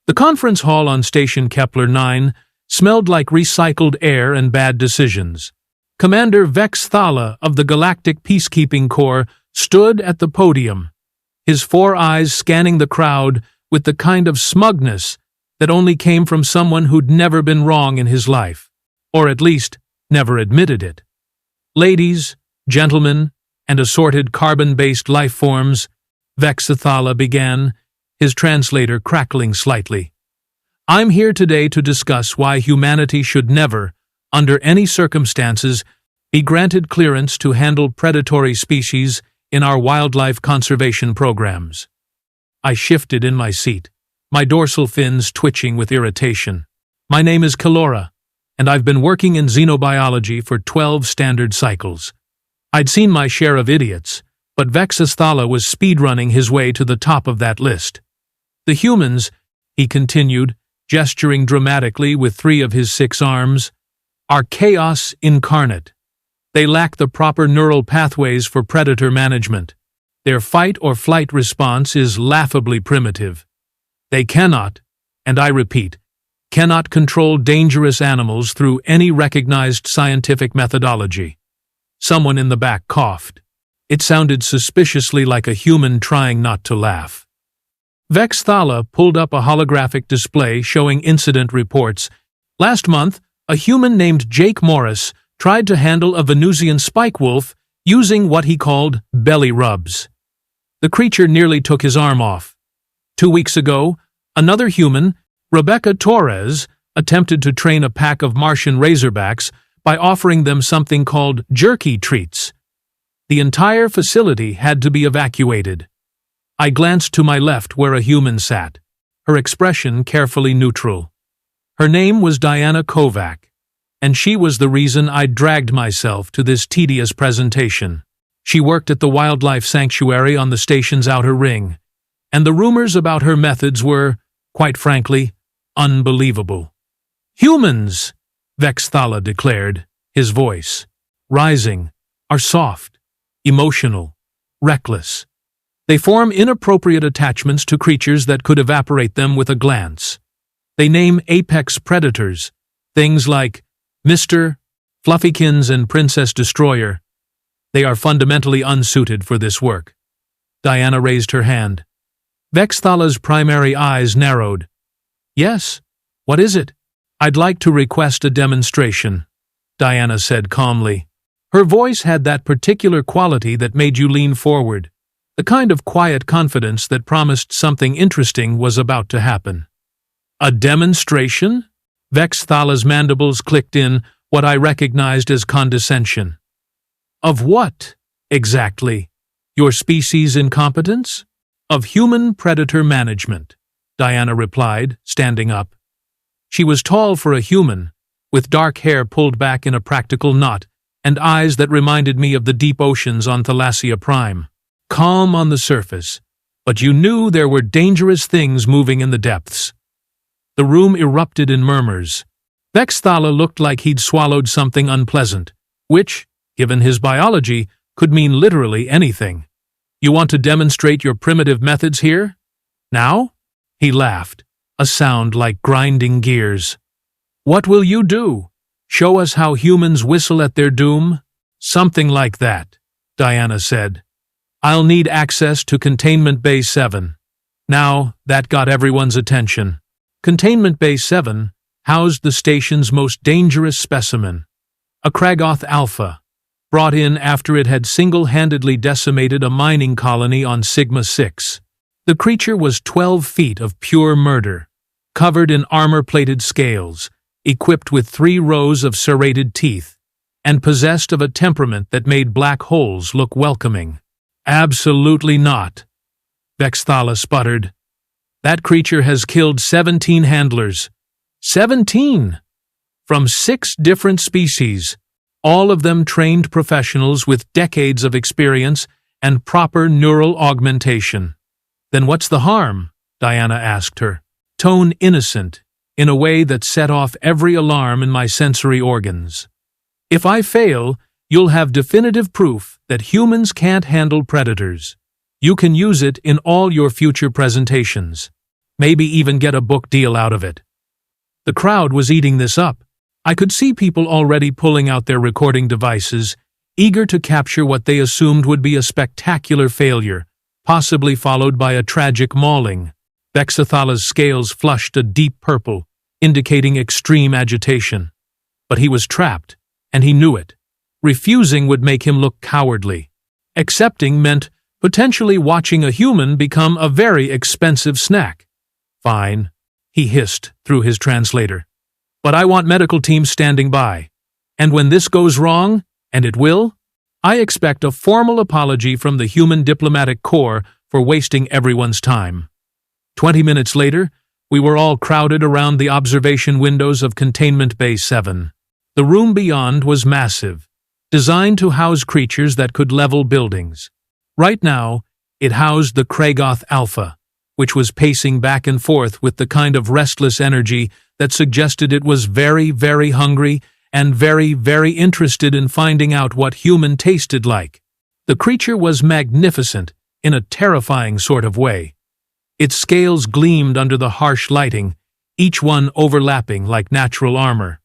The conference hall on Station Kepler-9 smelled like recycled air and bad decisions. Commander Vex'thala of the Galactic Peacekeeping Corps stood at the podium, his four eyes scanning the crowd with the kind of smugness that only came from someone who'd never been wrong in his life, or at least never admitted it. Ladies, gentlemen, and assorted carbon-based life forms, Vex'thala began, his translator crackling slightly. I'm here today to discuss why humanity should never, under any circumstances, be granted clearance to handle predatory species in our wildlife conservation programs. I shifted in my seat, my dorsal fins twitching with irritation. My name is Kalora, and I've been working in xenobiology for 12 standard cycles. I'd seen my share of idiots, but Vex'thala was speedrunning his way to the top of that list. The humans, he continued, gesturing dramatically with 3 of his 6 arms, are chaos incarnate. They lack the proper neural pathways for predator management. Their fight or flight response is laughably primitive. They cannot, and I repeat, cannot control dangerous animals through any recognized scientific methodology. Someone in the back coughed. It sounded suspiciously like a human trying not to laugh. Vex'thala pulled up a holographic display showing incident reports. Last month, a human named Jake Morris tried to handle a Venusian spike wolf using what he called belly rubs. The creature nearly took his arm off. 2 weeks ago, another human, Rebecca Torres, attempted to train a pack of Martian razorbacks by offering them something called jerky treats. The entire facility had to be evacuated. I glanced to my left where a human sat, her expression carefully neutral. Her name was Diana Kovac, and she was the reason I dragged myself to this tedious presentation. She worked at the wildlife sanctuary on the station's outer ring, and the rumors about her methods were, quite frankly, unbelievable. Humans, Vex'thala declared, his voice, rising, are soft, emotional, reckless. They form inappropriate attachments to creatures that could evaporate them with a glance. They name apex predators, things like Mr. Fluffykins and Princess Destroyer. They are fundamentally unsuited for this work. Diana raised her hand. Vex'thala's primary eyes narrowed. Yes, what is it? I'd like to request a demonstration, Diana said calmly. Her voice had that particular quality that made you lean forward, the kind of quiet confidence that promised something interesting was about to happen. A demonstration? Vex'thala's mandibles clicked in what I recognized as condescension. Of what, exactly? Your species' incompetence? Of human predator management, Diana replied, standing up. She was tall for a human, with dark hair pulled back in a practical knot, and eyes that reminded me of the deep oceans on Thalassia Prime. Calm on the surface, but you knew there were dangerous things moving in the depths. The room erupted in murmurs. Vex'thala looked like he'd swallowed something unpleasant, which, given his biology, could mean literally anything. You want to demonstrate your primitive methods here? Now? He laughed, a sound like grinding gears. What will you do? Show us how humans whistle at their doom? Something like that, Diana said. I'll need access to Containment Bay 7. Now, that got everyone's attention. Containment Bay 7 housed the station's most dangerous specimen, a Kragoth alpha, brought in after it had single-handedly decimated a mining colony on Sigma-6. The creature was 12 feet of pure murder, covered in armor-plated scales, equipped with 3 rows of serrated teeth, and possessed of a temperament that made black holes look welcoming. Absolutely not, Vex'thala sputtered. That creature has killed 17 handlers. 17! From 6 different species, all of them trained professionals with decades of experience and proper neural augmentation. Then what's the harm? Diana asked her, tone innocent, in a way that set off every alarm in my sensory organs. If I fail, you'll have definitive proof that humans can't handle predators. You can use it in all your future presentations. maybe even get a book deal out of it. The crowd was eating this up. I could see people already pulling out their recording devices, eager to capture what they assumed would be a spectacular failure, possibly followed by a tragic mauling. Vex'thala's scales flushed a deep purple, indicating extreme agitation. But he was trapped, and he knew it. Refusing would make him look cowardly. Accepting meant potentially watching a human become a very expensive snack. Fine, he hissed through his translator. But I want medical teams standing by. And when this goes wrong, and it will, I expect a formal apology from the human diplomatic corps for wasting everyone's time. 20 minutes later, we were all crowded around the observation windows of Containment Bay 7. The room beyond was massive, designed to house creatures that could level buildings. Right now, it housed the Kragoth Alpha, which was pacing back and forth with the kind of restless energy that suggested it was very, very hungry and very, very interested in finding out what human tasted like. The creature was magnificent in a terrifying sort of way. Its scales gleamed under the harsh lighting, each one overlapping like natural armor.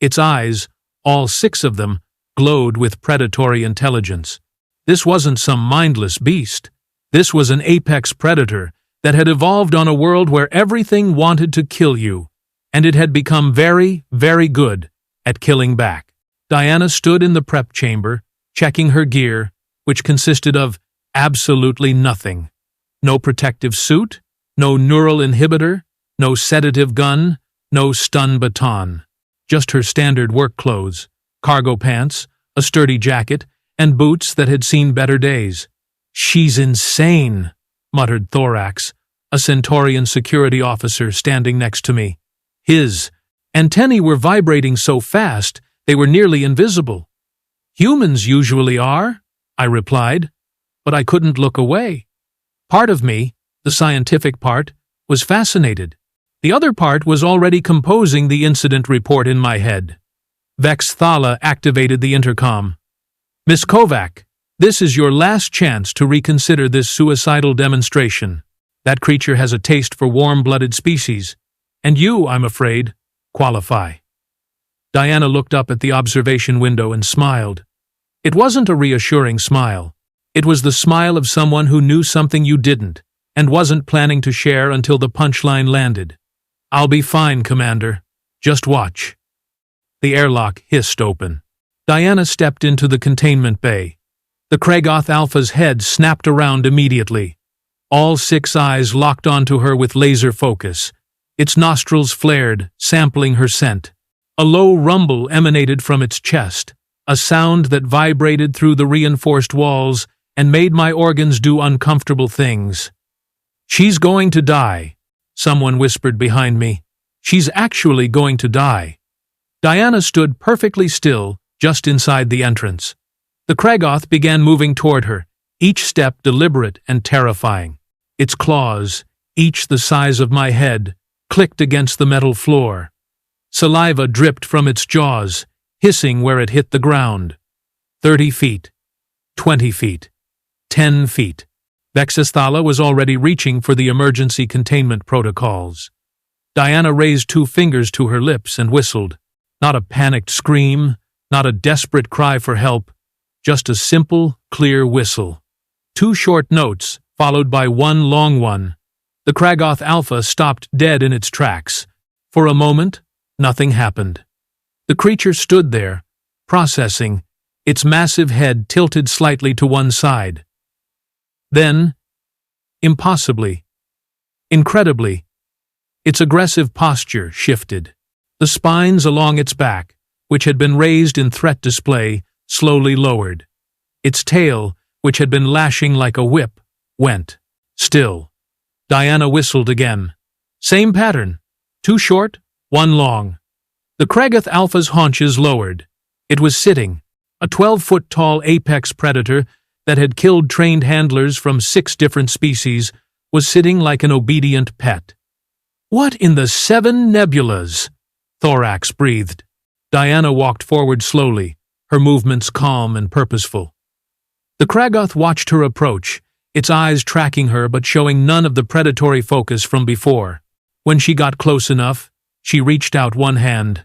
Its eyes, all 6 of them, glowed with predatory intelligence. This wasn't some mindless beast. This was an apex predator that had evolved on a world where everything wanted to kill you, and it had become very, very good at killing back. Diana stood in the prep chamber, checking her gear, which consisted of absolutely nothing. No protective suit, no neural inhibitor, no sedative gun, no stun baton. Just her standard work clothes, cargo pants, a sturdy jacket, and boots that had seen better days. "She's insane," muttered Thorax, a Centaurian security officer standing next to me. His antennae were vibrating so fast they were nearly invisible. "Humans usually are," I replied, but I couldn't look away. Part of me, the scientific part, was fascinated. The other part was already composing the incident report in my head. Vex'thala activated the intercom. "Miss Kovac, this is your last chance to reconsider this suicidal demonstration. That creature has a taste for warm-blooded species, and you, I'm afraid, qualify." Diana looked up at the observation window and smiled. It wasn't a reassuring smile. It was the smile of someone who knew something you didn't, and wasn't planning to share until the punchline landed. "I'll be fine, Commander. Just watch." The airlock hissed open. Diana stepped into the containment bay. The Kragoth Alpha's head snapped around immediately. All 6 eyes locked onto her with laser focus. Its nostrils flared, sampling her scent. A low rumble emanated from its chest, a sound that vibrated through the reinforced walls and made my organs do uncomfortable things. "She's going to die," someone whispered behind me. "She's actually going to die." Diana stood perfectly still, just inside the entrance. The Kragoth began moving toward her, each step deliberate and terrifying. Its claws, each the size of my head, clicked against the metal floor. Saliva dripped from its jaws, hissing where it hit the ground. 30 feet. 20 feet. 10 feet. Vex'thala was already reaching for the emergency containment protocols. Diana raised 2 fingers to her lips and whistled. Not a panicked scream, not a desperate cry for help, just a simple, clear whistle. 2 short notes, followed by 1 long one. The Kragoth Alpha stopped dead in its tracks. For a moment, nothing happened. The creature stood there, processing, its massive head tilted slightly to one side. Then, impossibly, incredibly, its aggressive posture shifted. The spines along its back, which had been raised in threat display, slowly lowered. Its tail, which had been lashing like a whip, went still. Diana whistled again. Same pattern. 2 short, 1 long. The Kragoth Alpha's haunches lowered. It was sitting, a 12-foot-tall apex predator that had killed trained handlers from 6 different species, was sitting like an obedient pet. "What in the 7 nebulas?" Thorax breathed. Diana walked forward slowly, her movements calm and purposeful. The Kragoth watched her approach, its eyes tracking her but showing none of the predatory focus from before. When she got close enough, she reached out one hand.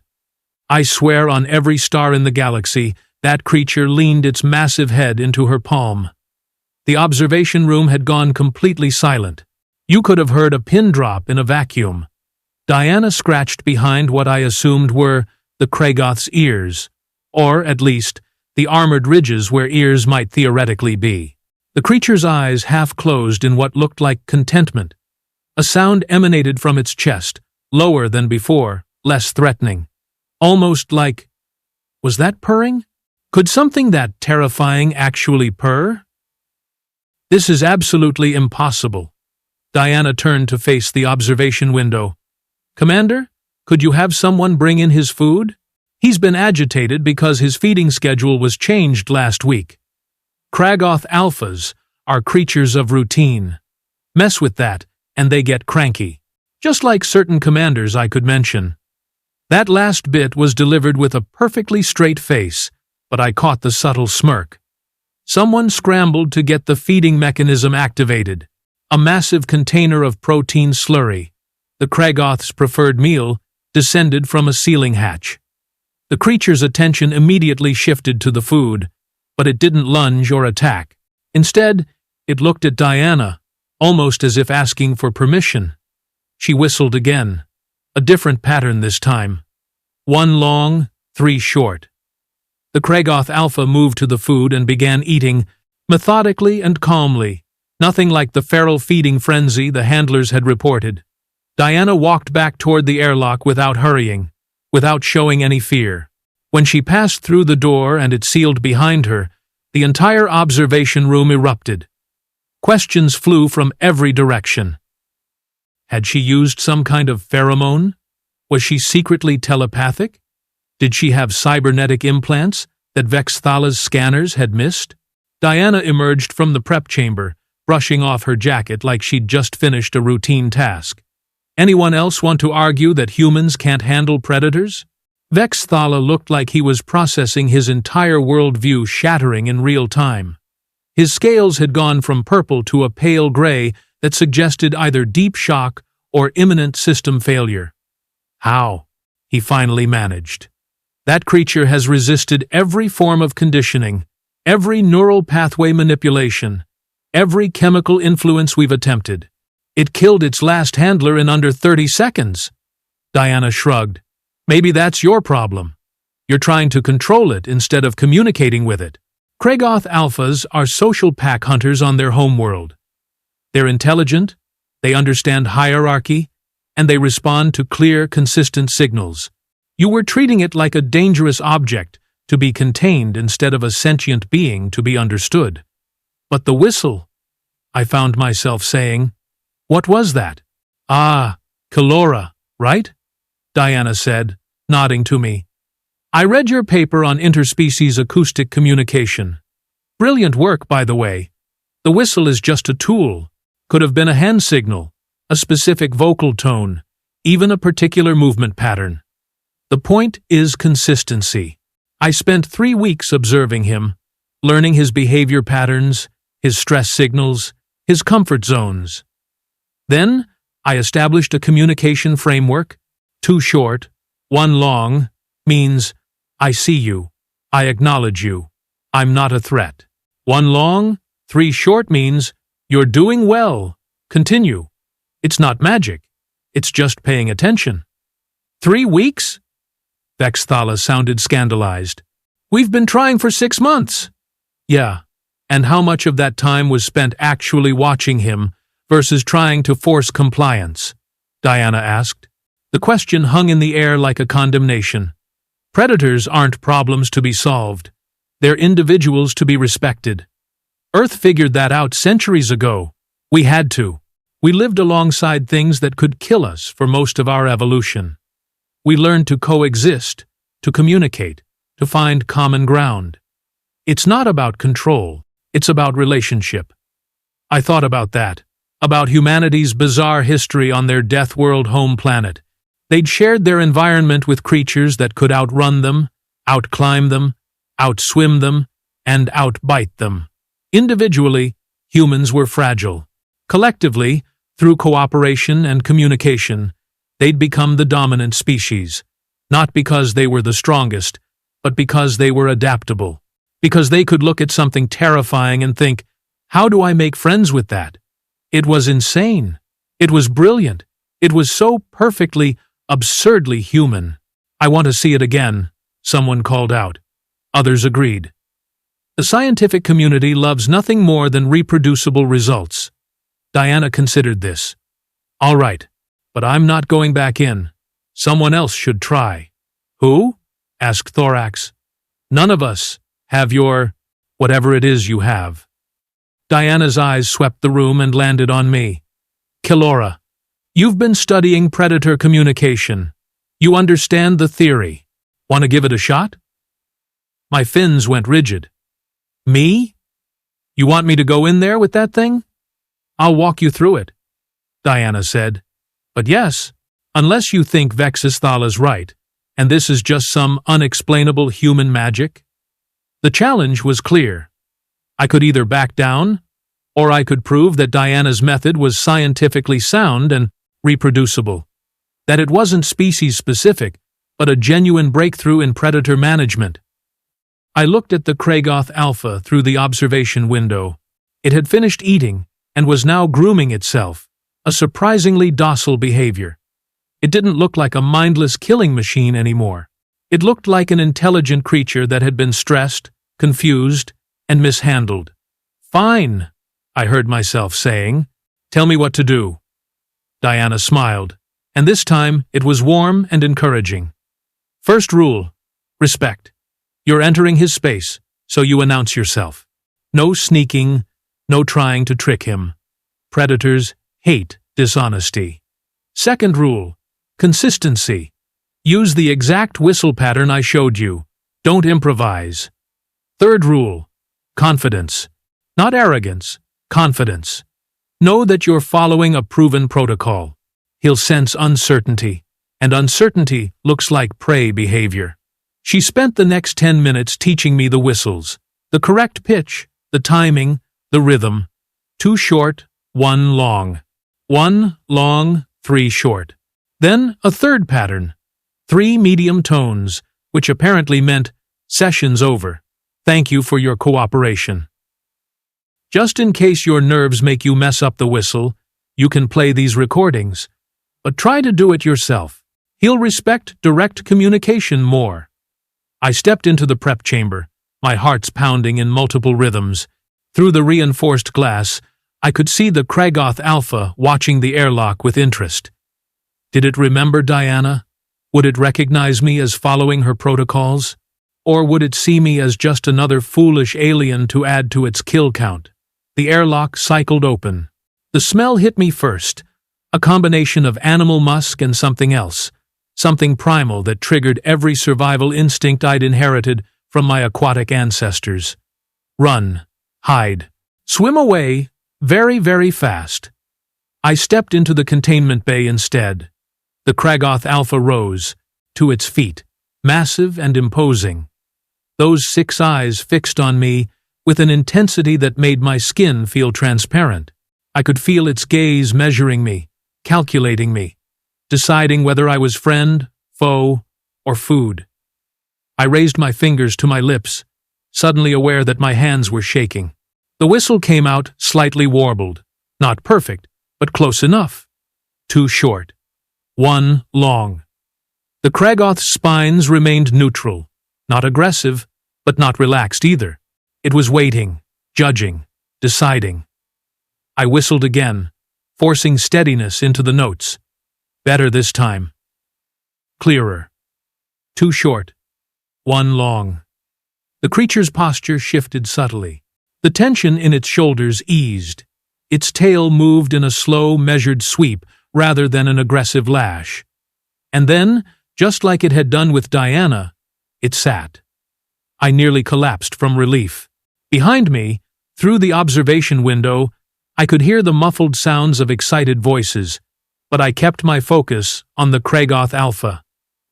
I swear on every star in the galaxy, that creature leaned its massive head into her palm. The observation room had gone completely silent. You could have heard a pin drop in a vacuum. Diana scratched behind what I assumed were the Kragoth's ears, or, at least, the armored ridges where ears might theoretically be. The creature's eyes half closed in what looked like contentment. A sound emanated from its chest, lower than before, less threatening. Almost like... Was that purring? Could something that terrifying actually purr? This is absolutely impossible. Diana turned to face the observation window. Commander, could you have someone bring in his food? He's been agitated because his feeding schedule was changed last week. Kragoth alphas are creatures of routine. Mess with that, and they get cranky. Just like certain commanders I could mention. That last bit was delivered with a perfectly straight face, but I caught the subtle smirk. Someone scrambled to get the feeding mechanism activated. A massive container of protein slurry, the Kragoth's preferred meal, descended from a ceiling hatch. The creature's attention immediately shifted to the food, but it didn't lunge or attack. Instead, it looked at Diana, almost as if asking for permission. She whistled again. A different pattern this time. 1 long, 3 short. The Kragoth Alpha moved to the food and began eating, methodically and calmly, nothing like the feral feeding frenzy the handlers had reported. Diana walked back toward the airlock without hurrying, without showing any fear. When she passed through the door and it sealed behind her, the entire observation room erupted. Questions flew from every direction. Had she used some kind of pheromone? Was she secretly telepathic? Did she have cybernetic implants that Vex'thala's scanners had missed? Diana emerged from the prep chamber, brushing off her jacket like she'd just finished a routine task. Anyone else want to argue that humans can't handle predators? Vex'thala looked like he was processing his entire worldview shattering in real time. His scales had gone from purple to a pale gray that suggested either deep shock or imminent system failure. How? He finally managed. That creature has resisted every form of conditioning, every neural pathway manipulation, every chemical influence we've attempted. It killed its last handler in under 30 seconds. Diana shrugged. Maybe that's your problem. You're trying to control it instead of communicating with it. Kragoth alphas are social pack hunters on their homeworld. They're intelligent, they understand hierarchy, and they respond to clear, consistent signals. You were treating it like a dangerous object to be contained instead of a sentient being to be understood. But the whistle, I found myself saying. What was that? Ah, Kelora, right? Diana said, nodding to me. I read your paper on interspecies acoustic communication. Brilliant work, by the way. The whistle is just a tool. Could have been a hand signal, a specific vocal tone, even a particular movement pattern. The point is consistency. I spent 3 weeks observing him, learning his behavior patterns, his stress signals, his comfort zones. Then, I established a communication framework. 2 short, 1 long, means, I see you, I acknowledge you, I'm not a threat. 1 long, 3 short means, you're doing well, continue. It's not magic, it's just paying attention. 3 weeks? Vex'thala sounded scandalized. We've been trying for 6 months. Yeah, and how much of that time was spent actually watching him versus trying to force compliance? Diana asked. The question hung in the air like a condemnation. Predators aren't problems to be solved. They're individuals to be respected. Earth figured that out centuries ago. We had to. We lived alongside things that could kill us for most of our evolution. We learned to coexist, to communicate, to find common ground. It's not about control, it's about relationship. I thought about that, about humanity's bizarre history on their death world home planet. They'd shared their environment with creatures that could outrun them, outclimb them, outswim them, and outbite them. Individually, Humans were fragile. Collectively, through cooperation and communication, they'd become the dominant species, not because they were the strongest, but because they were adaptable. Because they could look at something terrifying and think, how do I make friends with that? It was insane. It was brilliant. It was so perfectly, absurdly human. I want to see it again, someone called out. Others agreed. The scientific community loves nothing more than reproducible results. Diana considered this. All right, but I'm not going back in. Someone else should try. Who? Asked Thorax. None of us have your, whatever it is you have. Diana's eyes swept the room and landed on me. Kilora, you've been studying predator communication. You understand the theory. Want to give it a shot? My fins went rigid. Me? You want me to go in there with that thing? I'll walk you through it, Diana said. But yes, unless you think Vex'thala's right, and this is just some unexplainable human magic. The challenge was clear. I could either back down, or I could prove that Diana's method was scientifically sound and reproducible. That it wasn't species-specific, but a genuine breakthrough in predator management. I looked at the Kragoth alpha through the observation window. It had finished eating and was now grooming itself, a surprisingly docile behavior. It didn't look like a mindless killing machine anymore. It looked like an intelligent creature that had been stressed, confused, and mishandled. Fine, I heard myself saying. Tell me what to do. Diana smiled, and this time it was warm and encouraging. First rule, respect. You're entering his space, so you announce yourself. No sneaking, no trying to trick him. Predators hate dishonesty. Second rule, consistency. Use the exact whistle pattern I showed you. Don't improvise. Third rule, confidence. Not arrogance, confidence. Know that you're following a proven protocol. He'll sense uncertainty, and uncertainty looks like prey behavior. She spent the next 10 minutes teaching me the whistles, the correct pitch, the timing, the rhythm. 2 short, 1 long. 1 long, 3 short. Then a third pattern. 3 medium tones, which apparently meant session's over. Thank you for your cooperation. Just in case your nerves make you mess up the whistle, you can play these recordings. But try to do it yourself. He'll respect direct communication more. I stepped into the prep chamber, my heart's pounding in multiple rhythms. Through the reinforced glass, I could see the Kragoth Alpha watching the airlock with interest. Did it remember Diana? Would it recognize me as following her protocols? Or would it see me as just another foolish alien to add to its kill count? The airlock cycled open. The smell hit me first, a combination of animal musk and something else. Something primal that triggered every survival instinct I'd inherited from my aquatic ancestors. Run, hide, swim away, very, very fast. I stepped into the containment bay instead. The Kragoth Alpha rose, to its feet, massive and imposing. Those 6 eyes fixed on me with an intensity that made my skin feel transparent. I could feel its gaze measuring me, calculating me, deciding whether I was friend, foe, or food. I raised my fingers to my lips, suddenly aware that my hands were shaking. The whistle came out slightly warbled, not perfect, but close enough. 2 short, 1 long. The Kragoth's spines remained neutral, not aggressive, but not relaxed either. It was waiting, judging, deciding. I whistled again, forcing steadiness into the notes. Better this time. Clearer. 2 short, 1 long. The creature's posture shifted subtly. The tension in its shoulders eased. Its tail moved in a slow, measured sweep rather than an aggressive lash. And then, just like it had done with Diana, it sat. I nearly collapsed from relief. Behind me, through the observation window, I could hear the muffled sounds of excited voices, but I kept my focus on the Kragoth Alpha.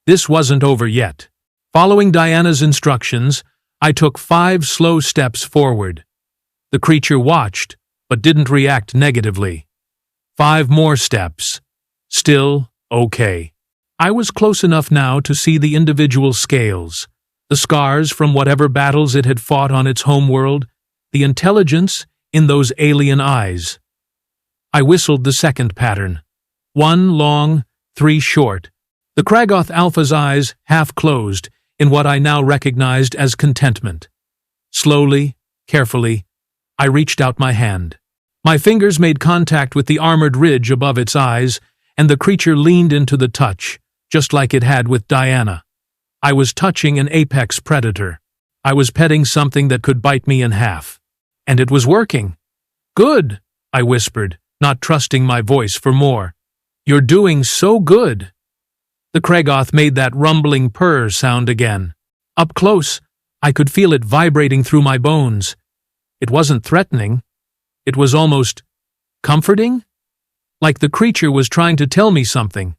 This wasn't over yet. Following Diana's instructions, I took 5 slow steps forward. The creature watched, but didn't react negatively. 5 more steps. Still okay. I was close enough now to see the individual scales, the scars from whatever battles it had fought on its homeworld, the intelligence in those alien eyes. I whistled the second pattern. 1 long, 3 short. The Kragoth Alpha's eyes half closed in what I now recognized as contentment. Slowly, carefully, I reached out my hand. My fingers made contact with the armored ridge above its eyes, and the creature leaned into the touch, just like it had with Diana. I was touching an apex predator. I was petting something that could bite me in half. And it was working. "Good," I whispered, not trusting my voice for more. "You're doing so good." The Kragoth made that rumbling purr sound again. Up close, I could feel it vibrating through my bones. It wasn't threatening. It was almost comforting? Like the creature was trying to tell me something.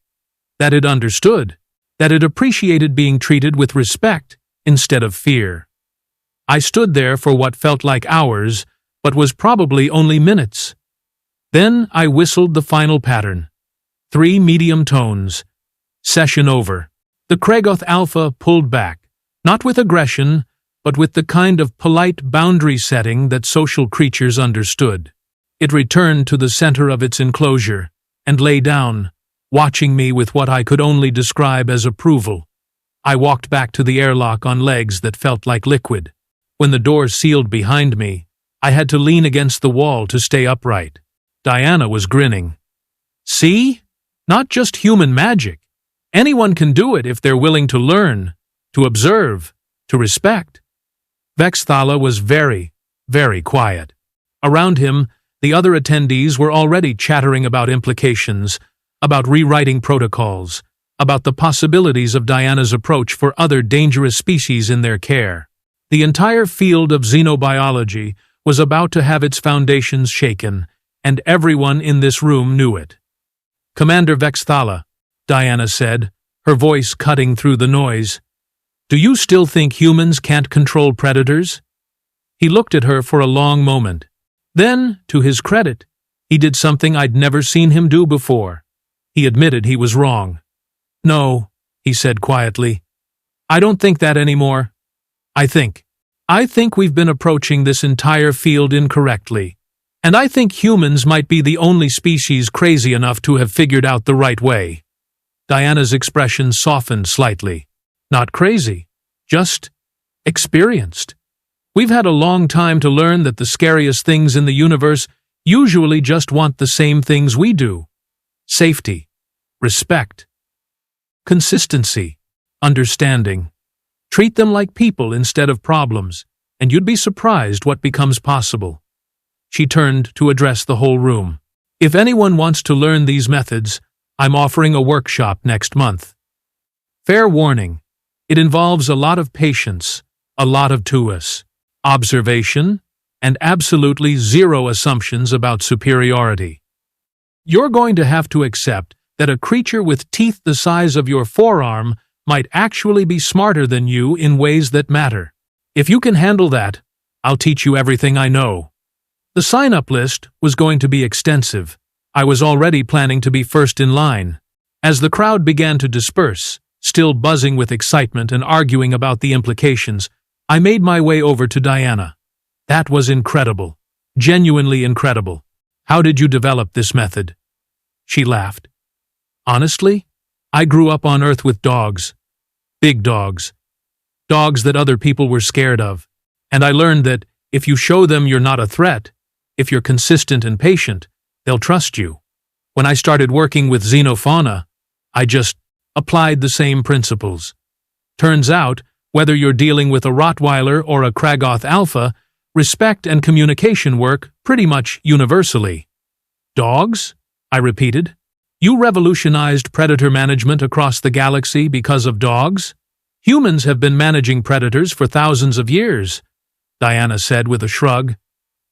That it understood. That it appreciated being treated with respect instead of fear. I stood there for what felt like hours, but was probably only minutes. Then I whistled the final pattern. 3 medium tones. Session over. The Kragoth Alpha pulled back, not with aggression, but with the kind of polite boundary setting that social creatures understood. It returned to the center of its enclosure and lay down, watching me with what I could only describe as approval. I walked back to the airlock on legs that felt like liquid. When the door sealed behind me, I had to lean against the wall to stay upright. Diana was grinning. "See? Not just human magic. Anyone can do it if they're willing to learn, to observe, to respect." Vex'thala was very, very quiet. Around him, the other attendees were already chattering about implications, about rewriting protocols, about the possibilities of Diana's approach for other dangerous species in their care. The entire field of xenobiology was about to have its foundations shaken, and everyone in this room knew it. "Commander Vex'thala," Diana said, her voice cutting through the noise, "do you still think humans can't control predators?" He looked at her for a long moment. Then, to his credit, he did something I'd never seen him do before. He admitted he was wrong. "No," he said quietly. "I don't think that anymore. I think we've been approaching this entire field incorrectly. And I think humans might be the only species crazy enough to have figured out the right way." Diana's expression softened slightly. "Not crazy, just experienced. We've had a long time to learn that the scariest things in the universe usually just want the same things we do. Safety, respect, consistency, understanding. Treat them like people instead of problems, and you'd be surprised what becomes possible." She turned to address the whole room. "If anyone wants to learn these methods, I'm offering a workshop next month. Fair warning, it involves a lot of patience, a lot of tuus, observation, and absolutely zero assumptions about superiority. You're going to have to accept that a creature with teeth the size of your forearm might actually be smarter than you in ways that matter. If you can handle that, I'll teach you everything I know." The sign-up list was going to be extensive. I was already planning to be first in line. As the crowd began to disperse, still buzzing with excitement and arguing about the implications, I made my way over to Diana. "That was incredible. Genuinely incredible. How did you develop this method?" She laughed. "Honestly, I grew up on Earth with dogs. Big dogs. Dogs that other people were scared of. And I learned that if you show them you're not a threat, if you're consistent and patient, they'll trust you. When I started working with xenofauna, I just applied the same principles. Turns out, whether you're dealing with a Rottweiler or a Kragoth Alpha, respect and communication work pretty much universally." "Dogs?" I repeated. "You revolutionized predator management across the galaxy because of dogs? Humans have been managing predators for thousands of years," Diana said with a shrug.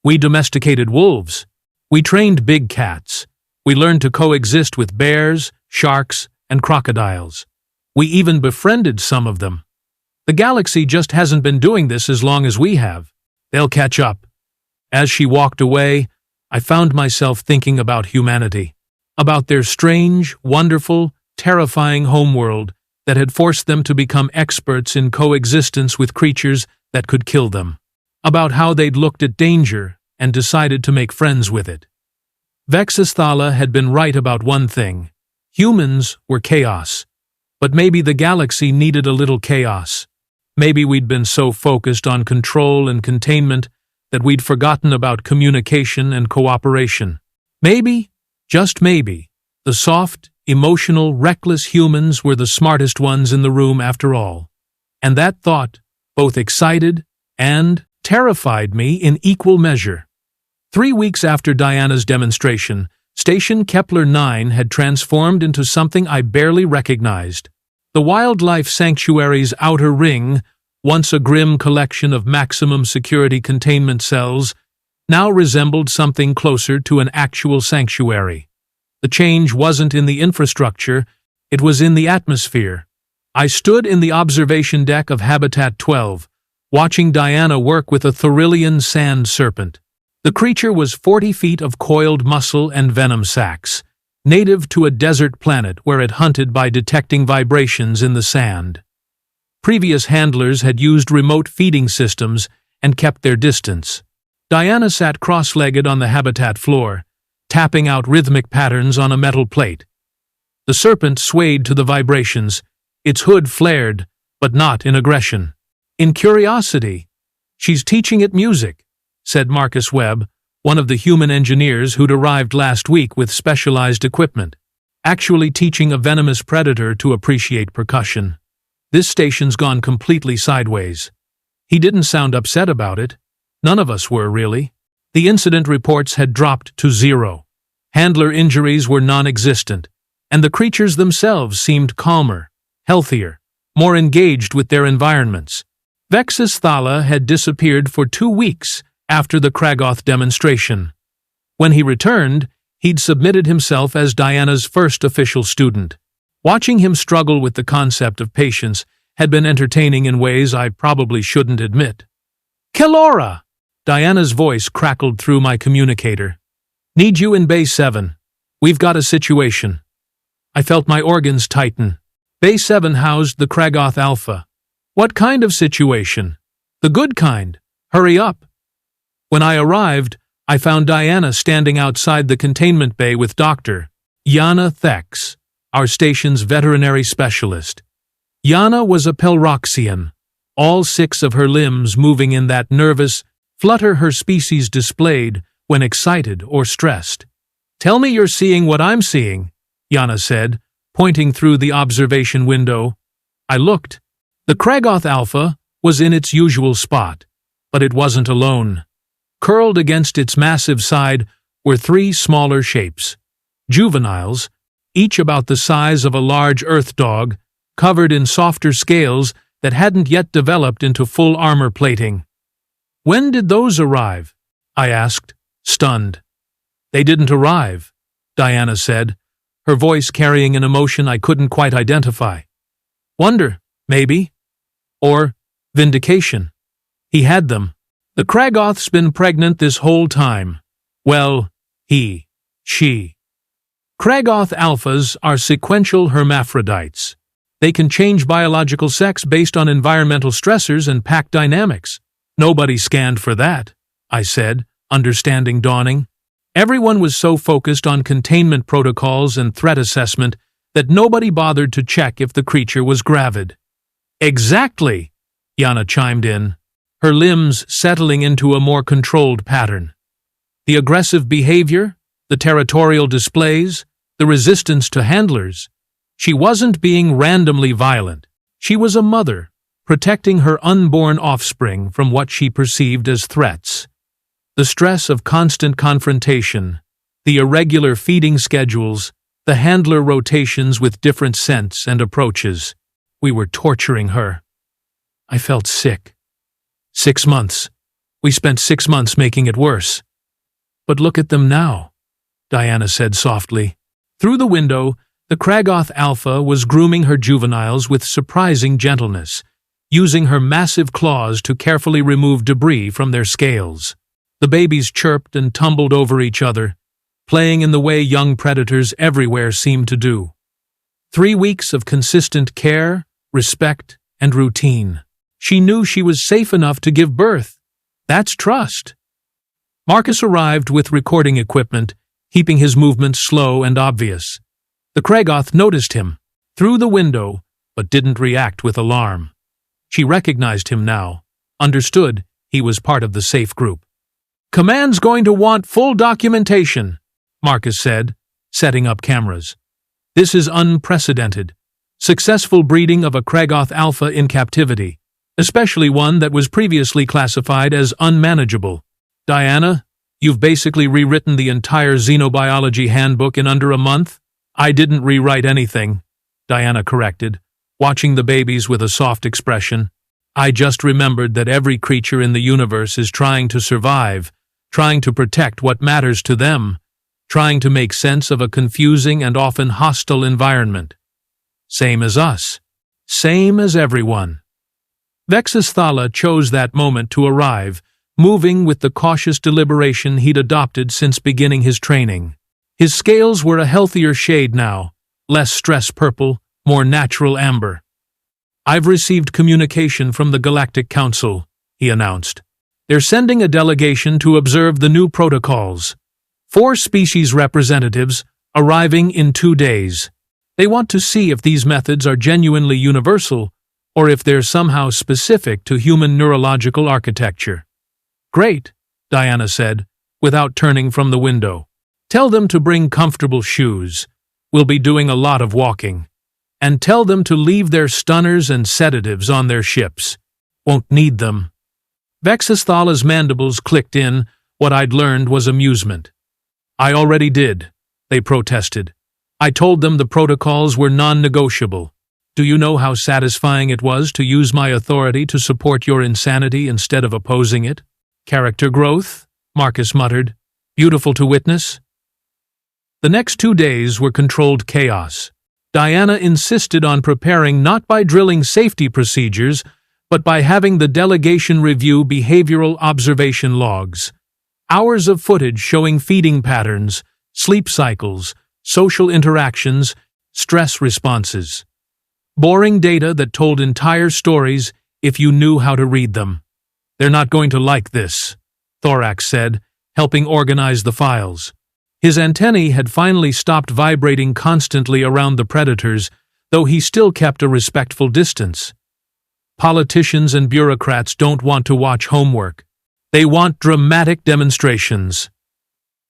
"We domesticated wolves. We trained big cats. We learned to coexist with bears, sharks, and crocodiles. We even befriended some of them. The galaxy just hasn't been doing this as long as we have. They'll catch up." As she walked away, I found myself thinking about humanity, about their strange, wonderful, terrifying homeworld that had forced them to become experts in coexistence with creatures that could kill them, about how they'd looked at danger and decided to make friends with it. Vex'thala had been right about one thing. Humans were chaos. But maybe the galaxy needed a little chaos. Maybe we'd been so focused on control and containment that we'd forgotten about communication and cooperation. Maybe, just maybe, the soft, emotional, reckless humans were the smartest ones in the room after all. And that thought both excited and terrified me in equal measure. 3 weeks after Diana's demonstration, Station Kepler-9 had transformed into something I barely recognized. The wildlife sanctuary's outer ring, once a grim collection of maximum security containment cells, now resembled something closer to an actual sanctuary. The change wasn't in the infrastructure, it was in the atmosphere. I stood in the observation deck of Habitat 12, watching Diana work with a Thrillian sand serpent. The creature was 40 feet of coiled muscle and venom sacs, native to a desert planet where it hunted by detecting vibrations in the sand. Previous handlers had used remote feeding systems and kept their distance. Diana sat cross-legged on the habitat floor, tapping out rhythmic patterns on a metal plate. The serpent swayed to the vibrations, its hood flared, but not in aggression. In curiosity, "She's teaching it music," said Marcus Webb, one of the human engineers who'd arrived last week with specialized equipment, actually teaching a venomous predator to appreciate percussion. This station's gone completely sideways. He didn't sound upset about it. None of us were, really. The incident reports had dropped to 0. Handler injuries were non-existent, and the creatures themselves seemed calmer, healthier, more engaged with their environments. Vex'thala had disappeared for 2 weeks after the Kragoth demonstration. When he returned, he'd submitted himself as Diana's first official student. Watching him struggle with the concept of patience had been entertaining in ways I probably shouldn't admit. "Kelora!" Diana's voice crackled through my communicator. "Need you in Bay 7. We've got a situation." I felt my organs tighten. Bay 7 housed the Kragoth Alpha. What kind of situation? The good kind. Hurry up. When I arrived, I found Diana standing outside the containment bay with Dr. Yana Thex, our station's veterinary specialist. Yana was a Pelroxian, all 6 of her limbs moving in that nervous flutter her species displayed when excited or stressed. "Tell me you're seeing what I'm seeing," Yana said, pointing through the observation window. I looked. The Kragoth Alpha was in its usual spot, but it wasn't alone. Curled against its massive side were 3 smaller shapes. Juveniles, each about the size of a large earth dog, covered in softer scales that hadn't yet developed into full armor plating. "When did those arrive?" I asked, stunned. "They didn't arrive," Diana said, her voice carrying an emotion I couldn't quite identify. "Wonder, maybe. Or vindication. He had them. The Kragoth's been pregnant this whole time. Well, she. Kragoth alphas are sequential hermaphrodites. They can change biological sex based on environmental stressors and pack dynamics. Nobody scanned for that," I said, understanding dawning. Everyone was so focused on containment protocols and threat assessment that nobody bothered to check if the creature was gravid. "Exactly," Yana chimed in, her limbs settling into a more controlled pattern. The aggressive behavior, the territorial displays, the resistance to handlers. She wasn't being randomly violent. She was a mother, protecting her unborn offspring from what she perceived as threats. The stress of constant confrontation, the irregular feeding schedules, the handler rotations with different scents and approaches. We were torturing her. I felt sick. 6 months. We spent 6 months making it worse. "But look at them now," Diana said softly. Through the window, the Kragoth Alpha was grooming her juveniles with surprising gentleness, using her massive claws to carefully remove debris from their scales. The babies chirped and tumbled over each other, playing in the way young predators everywhere seemed to do. 3 weeks of consistent care, respect, and routine. She knew she was safe enough to give birth. That's trust. Marcus arrived with recording equipment, keeping his movements slow and obvious. The Kragoth noticed him, through the window, but didn't react with alarm. She recognized him now, understood he was part of the safe group. "Command's going to want full documentation," Marcus said, setting up cameras. "This is unprecedented. Successful breeding of a Kragoth alpha in captivity, especially one that was previously classified as unmanageable. Diana, you've basically rewritten the entire xenobiology handbook in under a month." "I didn't rewrite anything," Diana corrected, watching the babies with a soft expression. "I just remembered that every creature in the universe is trying to survive, trying to protect what matters to them, trying to make sense of a confusing and often hostile environment. Same as us. Same as everyone." Vex'thala chose that moment to arrive, moving with the cautious deliberation he'd adopted since beginning his training. His scales were a healthier shade now, less stress purple, more natural amber. "I've received communication from the Galactic Council," he announced. "They're sending a delegation to observe the new protocols. 4 species representatives, arriving in 2 days. They want to see if these methods are genuinely universal, or if they're somehow specific to human neurological architecture." "Great," Diana said, without turning from the window. "Tell them to bring comfortable shoes. We'll be doing a lot of walking. And tell them to leave their stunners and sedatives on their ships. Won't need them." Vex'thala's mandibles clicked in. What I'd learned was amusement. "I already did," they protested. "I told them the protocols were non-negotiable. Do you know how satisfying it was to use my authority to support your insanity instead of opposing it?" "Character growth," Marcus muttered. "Beautiful to witness." The next 2 days were controlled chaos. Diana insisted on preparing not by drilling safety procedures, but by having the delegation review behavioral observation logs. Hours of footage showing feeding patterns, sleep cycles, social interactions, stress responses. Boring data that told entire stories if you knew how to read them. "They're not going to like this," Thorax said, helping organize the files. His antennae had finally stopped vibrating constantly around the predators, though he still kept a respectful distance. "Politicians and bureaucrats don't want to watch homework. They want dramatic demonstrations."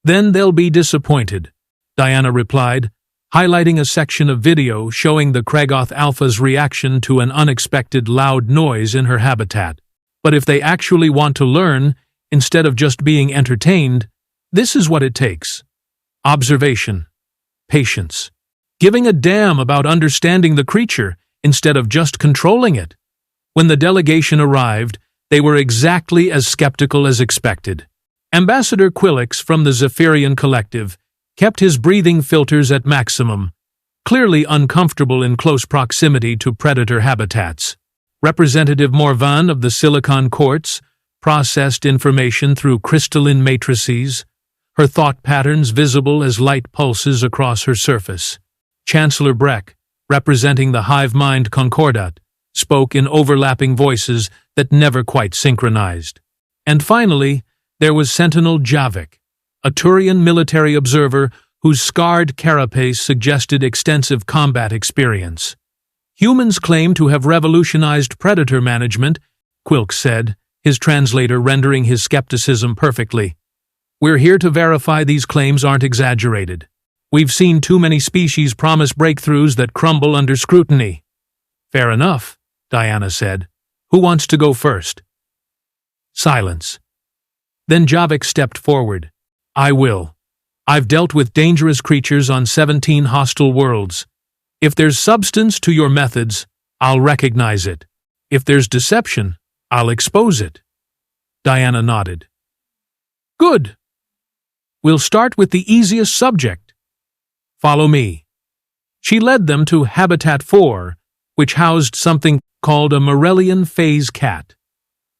"Then they'll be disappointed," Diana replied, highlighting a section of video showing the Kragoth Alpha's reaction to an unexpected loud noise in her habitat. "But if they actually want to learn, instead of just being entertained, this is what it takes. Observation. Patience. Giving a damn about understanding the creature instead of just controlling it." When the delegation arrived, they were exactly as skeptical as expected. Ambassador Quillix from the Zephyrian Collective kept his breathing filters at maximum, clearly uncomfortable in close proximity to predator habitats. Representative Morvan of the Silicon Quartz processed information through crystalline matrices, her thought patterns visible as light pulses across her surface. Chancellor Breck, representing the hive mind Concordat, spoke in overlapping voices that never quite synchronized. And finally, there was Sentinel Javik, a Turian military observer whose scarred carapace suggested extensive combat experience. "Humans claim to have revolutionized predator management," Quilk said, his translator rendering his skepticism perfectly. "We're here to verify these claims aren't exaggerated. We've seen too many species promise breakthroughs that crumble under scrutiny." "Fair enough," Diana said. "Who wants to go first?" Silence. Then Javik stepped forward. "I will. I've dealt with dangerous creatures on 17 hostile worlds. If there's substance to your methods, I'll recognize it. If there's deception, I'll expose it." Diana nodded. "Good. We'll start with the easiest subject. Follow me." She led them to Habitat 4, which housed something called a Morellian phase cat.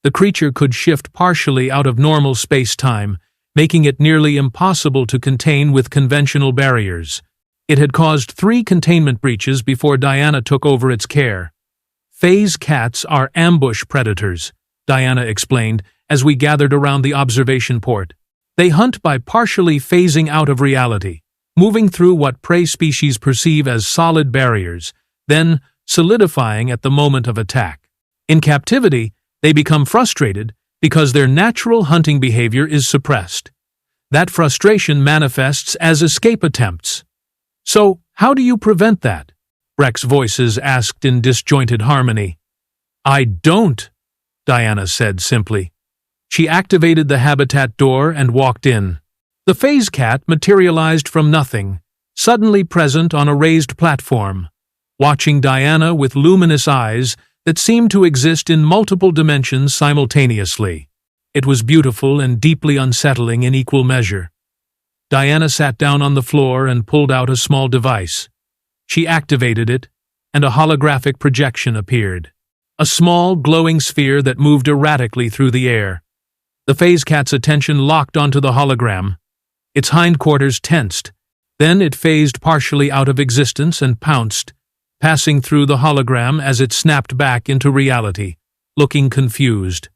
The creature could shift partially out of normal space-time, making it nearly impossible to contain with conventional barriers. It had caused 3 containment breaches before Diana took over its care. Phase cats are ambush predators, Diana explained as we gathered around the observation port. They hunt by partially phasing out of reality, moving through what prey species perceive as solid barriers, then solidifying at the moment of attack. In captivity, they become frustrated because their natural hunting behavior is suppressed. That frustration manifests as escape attempts. So, how do you prevent that? Rex's voices asked in disjointed harmony. I don't, Diana said simply. She activated the habitat door and walked in. The phase cat materialized from nothing, suddenly present on a raised platform, watching Diana with luminous eyes that seemed to exist in multiple dimensions simultaneously. It was beautiful and deeply unsettling in equal measure. Diana sat down on the floor and pulled out a small device. She activated it, and a holographic projection appeared. A small, glowing sphere that moved erratically through the air. The phase cat's attention locked onto the hologram. Its hindquarters tensed. Then it phased partially out of existence and pounced, passing through the hologram as it snapped back into reality, looking confused.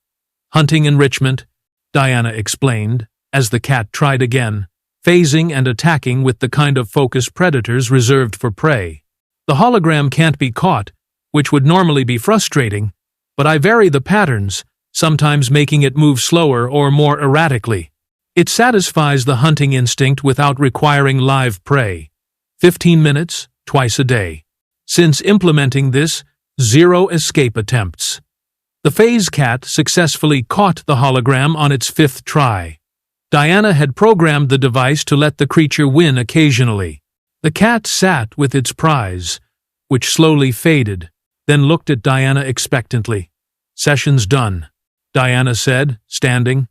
Hunting enrichment, Diana explained, as the cat tried again, phasing and attacking with the kind of focused predators reserved for prey. The hologram can't be caught, which would normally be frustrating, but I vary the patterns, sometimes making it move slower or more erratically. It satisfies the hunting instinct without requiring live prey. 15 minutes, twice a day. Since implementing this, 0 escape attempts. The phase cat successfully caught the hologram on its 5th try. Diana had programmed the device to let the creature win occasionally. The cat sat with its prize, which slowly faded, then looked at Diana expectantly. Session's done, Diana said, standing.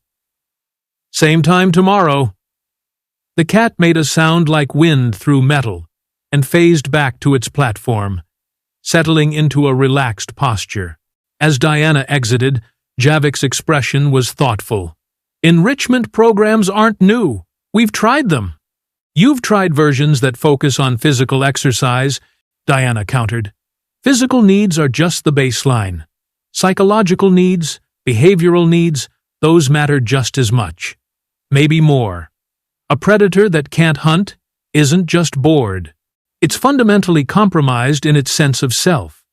Same time tomorrow. The cat made a sound like wind through metal and phased back to its platform, settling into a relaxed posture. As Diana exited, Javik's expression was thoughtful. Enrichment programs aren't new. We've tried them. You've tried versions that focus on physical exercise, Diana countered. Physical needs are just the baseline. Psychological needs, behavioral needs, those matter just as much. Maybe more. A predator that can't hunt isn't just bored. It's fundamentally compromised in its sense of self.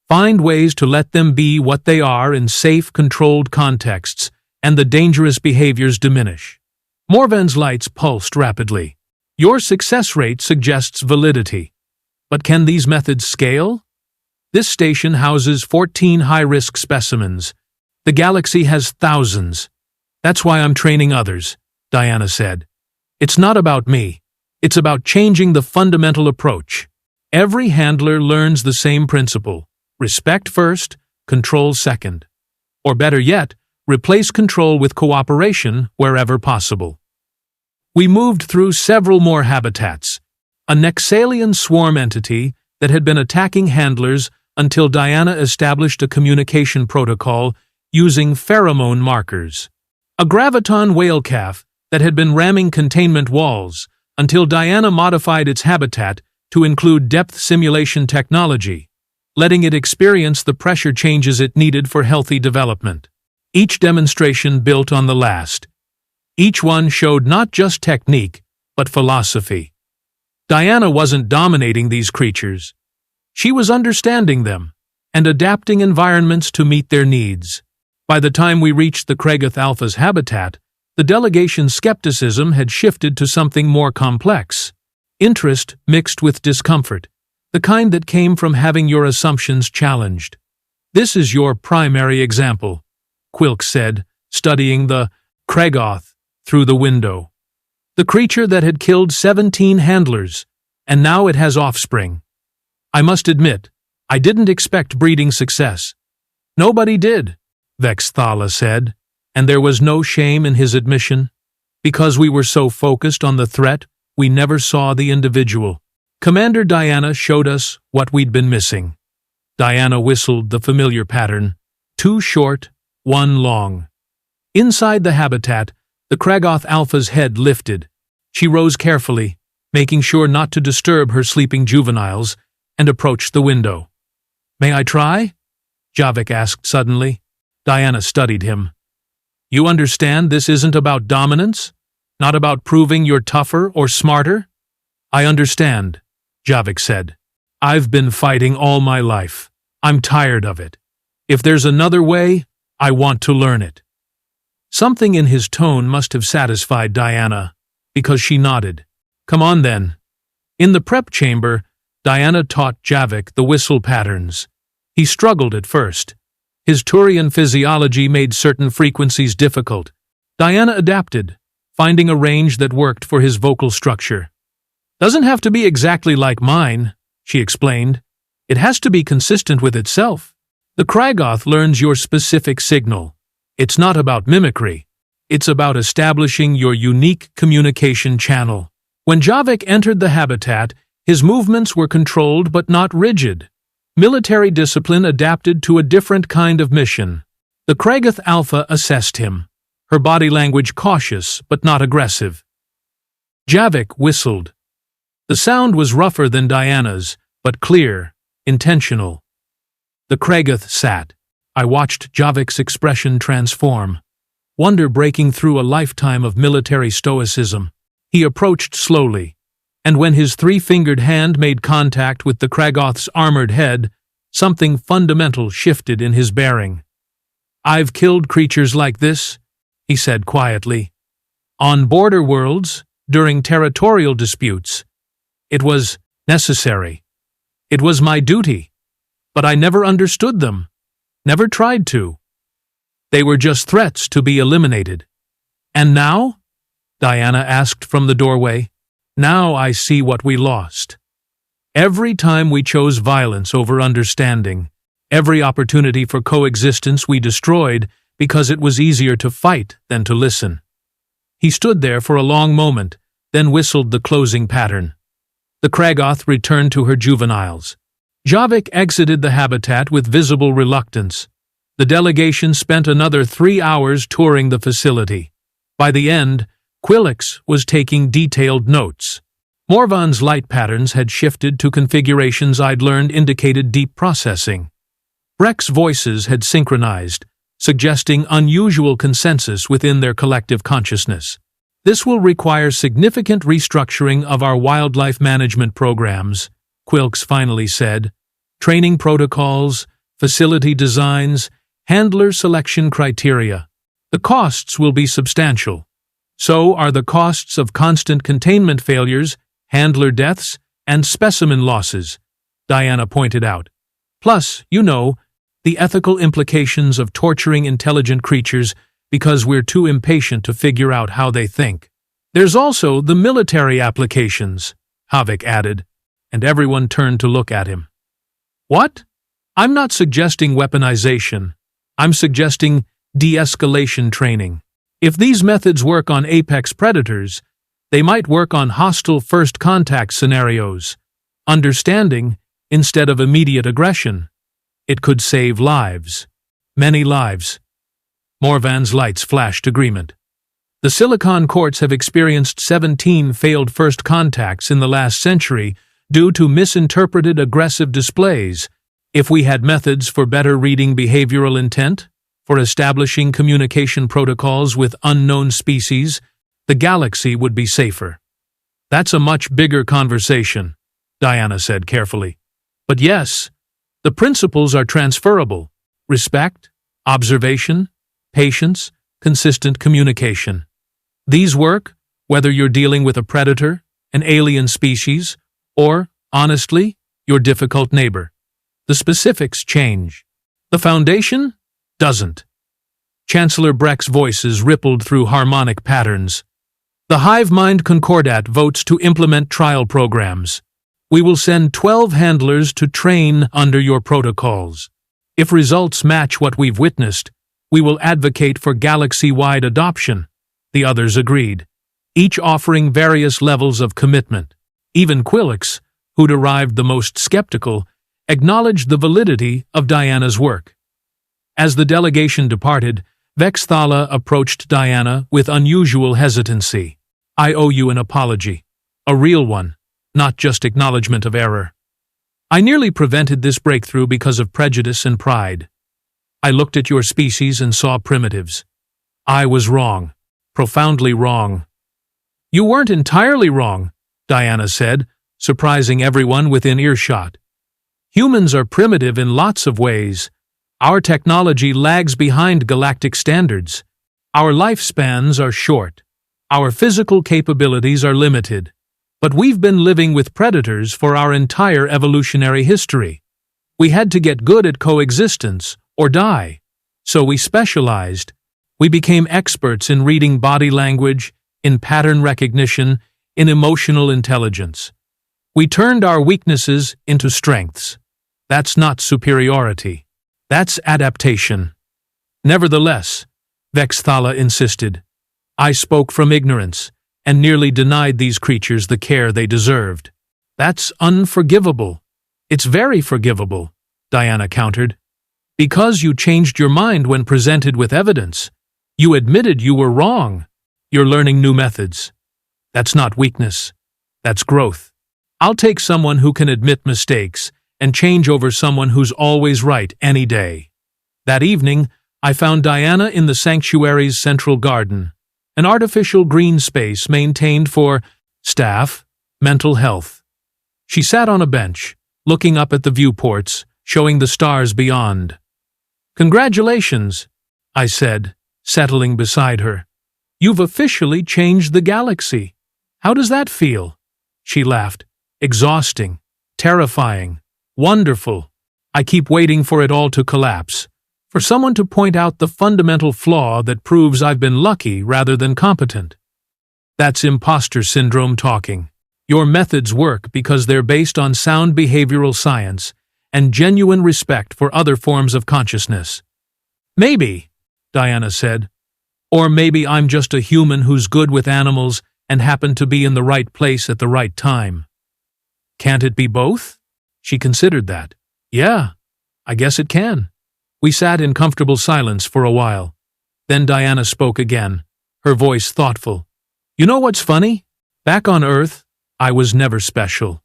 Find ways to let them be what they are in safe, controlled contexts, and the dangerous behaviors diminish. Morven's lights pulsed rapidly. Your success rate suggests validity. But can these methods scale? This station houses 14 high-risk specimens. The galaxy has thousands. That's why I'm training others, Diana said. It's not about me. It's about changing the fundamental approach. Every handler learns the same principle. Respect first, control second. Or better yet, replace control with cooperation wherever possible. We moved through several more habitats. A Nexalian swarm entity that had been attacking handlers until Diana established a communication protocol using pheromone markers. A graviton whale calf that had been ramming containment walls until Diana modified its habitat to include depth simulation technology, letting it experience the pressure changes it needed for healthy development. Each demonstration built on the last. Each one showed not just technique, but philosophy. Diana wasn't dominating these creatures. She was understanding them and adapting environments to meet their needs. By the time we reached the Kragoth Alpha's habitat, the delegation's skepticism had shifted to something more complex. Interest mixed with discomfort, the kind that came from having your assumptions challenged. This is your primary example, Quilk said, studying the Kragoth through the window. The creature that had killed 17 handlers, and now it has offspring. I must admit, I didn't expect breeding success. Nobody did, Vex'thala said, and there was no shame in his admission. Because we were so focused on the threat, we never saw the individual. Commander Diana showed us what we'd been missing. Diana whistled the familiar pattern. Too short, one long. Inside the habitat, the Kragoth Alpha's head lifted. She rose carefully, making sure not to disturb her sleeping juveniles, and approached the window. "May I try?" Javik asked suddenly. Diana studied him. "You understand this isn't about dominance? Not about proving you're tougher or smarter?" "I understand," Javik said. "I've been fighting all my life. I'm tired of it. If there's another way, I want to learn it." Something in his tone must have satisfied Diana, because she nodded. "Come on then." In the prep chamber, Diana taught Javik the whistle patterns. He struggled at first. His Turian physiology made certain frequencies difficult. Diana adapted, finding a range that worked for his vocal structure. "Doesn't have to be exactly like mine," she explained. "It has to be consistent with itself. The Kragoth learns your specific signal. It's not about mimicry. It's about establishing your unique communication channel." When Javik entered the habitat, his movements were controlled but not rigid. Military discipline adapted to a different kind of mission. The Kragoth Alpha assessed him, her body language cautious but not aggressive. Javik whistled. The sound was rougher than Diana's, but clear, intentional. The Kragoth sat. I watched Javik's expression transform, wonder breaking through a lifetime of military stoicism. He approached slowly, and when his three-fingered hand made contact with the Kragoth's armored head, something fundamental shifted in his bearing. "I've killed creatures like this," he said quietly. "On border worlds, during territorial disputes. It was necessary. It was my duty. But I never understood them. Never tried to. They were just threats to be eliminated. And now?" Diana asked from the doorway. "Now I see what we lost. Every time we chose violence over understanding, every opportunity for coexistence we destroyed because it was easier to fight than to listen." He stood there for a long moment, then whistled the closing pattern. The Kragoth returned to her juveniles. Javik exited the habitat with visible reluctance. The delegation spent another 3 hours touring the facility. By the end, Quillix was taking detailed notes. Morvan's light patterns had shifted to configurations I'd learned indicated deep processing. Breck's voices had synchronized, suggesting unusual consensus within their collective consciousness. "This will require significant restructuring of our wildlife management programs," Quillix finally said. "Training protocols, facility designs, handler selection criteria. The costs will be substantial. So are the costs of constant containment failures, handler deaths, and specimen losses," Diana pointed out. "Plus, the ethical implications of torturing intelligent creatures because we're too impatient to figure out how they think. There's also the military applications," Havik added, and everyone turned to look at him. "What? I'm not suggesting weaponization. I'm suggesting de-escalation training. If these methods work on apex predators, they might work on hostile first contact scenarios. Understanding instead of immediate aggression. It could save lives. Many lives." Morvan's lights flashed agreement. "The Silicon courts have experienced 17 failed first contacts in the last century due to misinterpreted aggressive displays. If we had methods for better reading behavioral intent, for establishing communication protocols with unknown species, the galaxy would be safer." "That's a much bigger conversation," Diana said carefully. "But yes, the principles are transferable. Respect, observation, patience, consistent communication. These work, whether you're dealing with a predator, an alien species, or, honestly, your difficult neighbor. The specifics change. The foundation doesn't." Chancellor Breck's voices rippled through harmonic patterns. "The Hive Mind Concordat votes to implement trial programs. We will send 12 handlers to train under your protocols. If results match what we've witnessed, we will advocate for galaxy-wide adoption." The others agreed, each offering various levels of commitment. Even Quillix, who'd arrived the most skeptical, acknowledged the validity of Diana's work. As the delegation departed, Vex'thala approached Diana with unusual hesitancy. "I owe you an apology. A real one, not just acknowledgement of error. I nearly prevented this breakthrough because of prejudice and pride. I looked at your species and saw primitives. I was wrong, profoundly wrong." "You weren't entirely wrong," Diana said, surprising everyone within earshot. "Humans are primitive in lots of ways. Our technology lags behind galactic standards. Our lifespans are short. Our physical capabilities are limited. But we've been living with predators for our entire evolutionary history. We had to get good at coexistence, or die. So we specialized. We became experts in reading body language, in pattern recognition, in emotional intelligence. We turned our weaknesses into strengths. That's not superiority. That's adaptation." "Nevertheless," Vex'thala insisted, "I spoke from ignorance, and nearly denied these creatures the care they deserved." "That's unforgivable." "It's very forgivable," Diana countered. "Because you changed your mind when presented with evidence. You admitted you were wrong. You're learning new methods. That's not weakness. That's growth. I'll take someone who can admit mistakes and change over someone who's always right any day." That evening, I found Diana in the sanctuary's central garden, an artificial green space maintained for staff, mental health. She sat on a bench, looking up at the viewports, showing the stars beyond. "Congratulations," I said, settling beside her. "You've officially changed the galaxy. How does that feel?" She laughed. "Exhausting, terrifying, wonderful. I keep waiting for it all to collapse, for someone to point out the fundamental flaw that proves I've been lucky rather than competent. That's imposter syndrome talking. Your methods work because they're based on sound behavioral science and genuine respect for other forms of consciousness." "Maybe," Diana said. "Or maybe I'm just a human who's good with animals and happened to be in the right place at the right time." "Can't it be both?" She considered that. "Yeah, I guess it can." We sat in comfortable silence for a while. Then Diana spoke again, her voice thoughtful. "You know what's funny? Back on Earth, I was never special.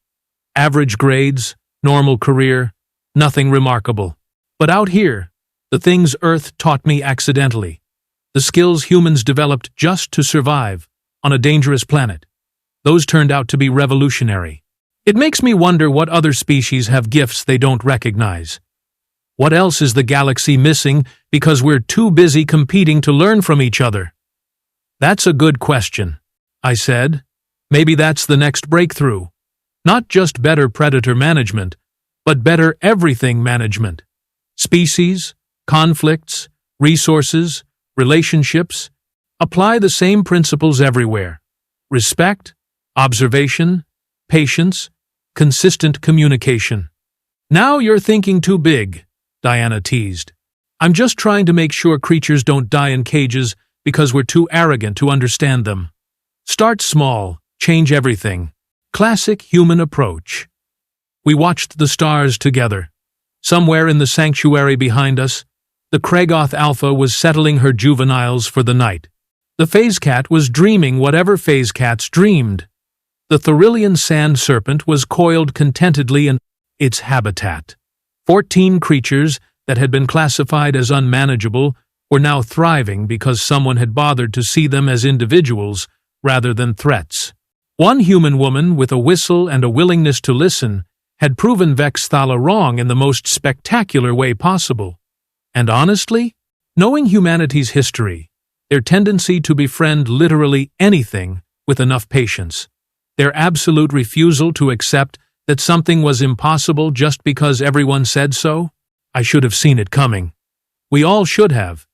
Average grades, normal career, nothing remarkable. But out here, the things Earth taught me accidentally, the skills humans developed just to survive on a dangerous planet, those turned out to be revolutionary. It makes me wonder what other species have gifts they don't recognize. What else is the galaxy missing because we're too busy competing to learn from each other?" "That's a good question," I said. "Maybe that's the next breakthrough. Not just better predator management, but better everything management. Species, conflicts, resources, relationships. Apply the same principles everywhere. Respect, observation, patience, consistent communication." "Now you're thinking too big," Diana teased. "I'm just trying to make sure creatures don't die in cages because we're too arrogant to understand them. Start small, change everything. Classic human approach." We watched the stars together. Somewhere in the sanctuary behind us, the Kragoth Alpha was settling her juveniles for the night. The phase cat was dreaming whatever phase cats dreamed. The Thorillian sand serpent was coiled contentedly in its habitat. 14 creatures that had been classified as unmanageable were now thriving because someone had bothered to see them as individuals rather than threats. One human woman with a whistle and a willingness to listen had proven Vex'thala wrong in the most spectacular way possible. And honestly, knowing humanity's history, their tendency to befriend literally anything with enough patience, their absolute refusal to accept that something was impossible just because everyone said so, I should have seen it coming. We all should have.